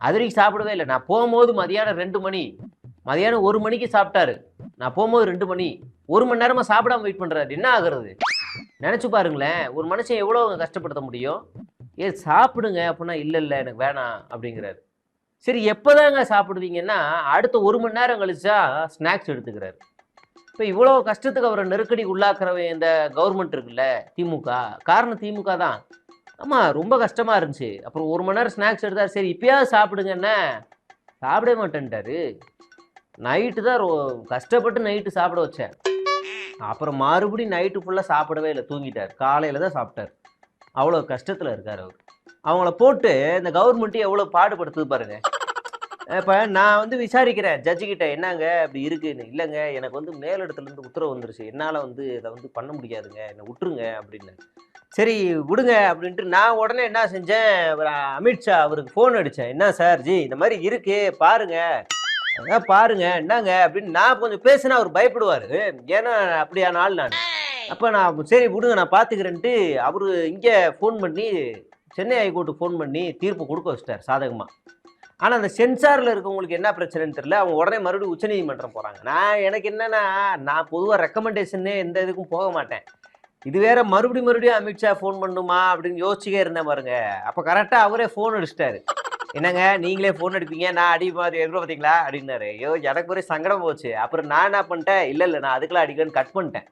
அது வரைக்கும் சாப்பிடவே இல்ல. நான் போம்போது மதியானம் 2 மணி. மதியானம் 1 மணிக்கு சாப்பிட்டாரு. நான் போம்போது 2 மணி. 1 மணி நேரமா சாப்பிடாம வெயிட் பண்றாரு. என்ன ஆகுறது? நெனச்சு பாருங்களேன். ஒரு மனுஷன் எவ்வளோ கஷ்டப்படுத்த முடியும்? சாப்பிடுங்க அப்டின்னா, "இல்ல, இல்ல எனக்கு வேணாம்" அப்டிங்கிறாரு. சரி எப்பதாங்க சாப்பிடுவீங்கன்னா, அடுத்த 1 மணி நேரம் கழிச்சு தான் ஸ்நாக்ஸ் எடுத்துக்கிறாரு. இப்ப இவ்வளோ கஷ்டத்துக்கு அவர நெருக்கடிக்கு உள்ளாக்குறவன் இந்த கவர்மெண்ட் இருக்குல்ல, திமுக. காரணம் திமுக தான். ஆமா ரொம்ப கஷ்டமா இருந்துச்சு. அப்புறம் 1 மணி நேரம் ஸ்நாக்ஸ் எடுத்தாரு. சரி இப்பயாவது சாப்பிடுங்கன்னே, சாப்பிடவே மாட்டேன்ட்டாரு. நைட்டு தான் கஷ்டப்பட்டு நைட்டு சாப்பிட வச்சேன். அப்புறம் மறுபடியும் நைட்டு ஃபுல்லா சாப்பிடவே இல்ல. தூங்கிட்டாரு. காலையில தான் சாப்பிட்டாரு. அவ்வளோ கஷ்டத்துல இருக்காரு அவரு. அவங்கள போட்டு இந்த கவர்மெண்ட் எவ்வளோ பாடுபடுத்துது பாருங்க. இப்ப நான் வந்து விசாரிக்கிறேன் ஜட்ஜு கிட்ட, "என்னங்க இப்படி இருக்குன்னு?" "இல்லங்க எனக்கு வந்து மேலிடத்துலருந்து உத்தரவு வந்துருச்சு. என்னால வந்து இத வந்து பண்ண முடியாதுங்க. என்ன உட்டுருங்க" அப்படின்னேன். "சரி விடுங்க" அப்படின்ட்டு நான் உடனே என்ன செஞ்சேன், அமித்ஷா அவருக்கு ஃபோன் அடிச்சேன். "என்ன சார் ஜி இந்த மாரி இருக்கு பாருங்க. பாருங்க என்னங்க" அப்படின்னு நான் கொஞ்சம் பேசினா அவரு பயப்படுவாரு. ஏன்னா அப்படியான ஆள் நானு. அப்ப நான் சரி விடுங்க நான் பார்த்துக்கிறேன்ட்டு, அவரு இங்க ஃபோன் பண்ணி, சென்னை ஹைகோர்ட்க்கு ஃபோன் பண்ணி தீர்ப்பு குடுக்க வச்சுட்டாரு சாதகமா. ஆனா, அந்த சென்சார்ல இருக்கவங்களுக்கு என்ன பிரச்சனைன்னு தெரியல. அவங்க உடனே மறுபடியும் உச்சநீதிமன்றம் போறாங்க. எனக்கு என்னன்னா, நான் பொதுவா ரெக்கமெண்டேஷன்னே எந்த இதுக்கும் போக மாட்டேன். இது வேற மறுபடியும் அமித்ஷா ஃபோன் பண்ணணுமா? அப்படின்னு யோசிச்சுட்டே இருந்தேன் பாருங்க. அப்ப கரெக்ட்டா அவரே ஃபோன் அடிச்சுட்டாரு. "என்னங்க நீங்களே ஃபோன் அடிப்பீங்க, நான் அடிப்பேன் அது எதிர பார்த்தீங்களா?" அப்படின்னாரு. ஐயோ! எனக்கு ஒரே சங்கடம் போச்சு. அப்புறம் நான் என்ன பண்ணிட்டேன், இல்ல நான் அதுக்கெல்லாம் அடிக்கலன்னு கட் பண்ணிட்டேன்.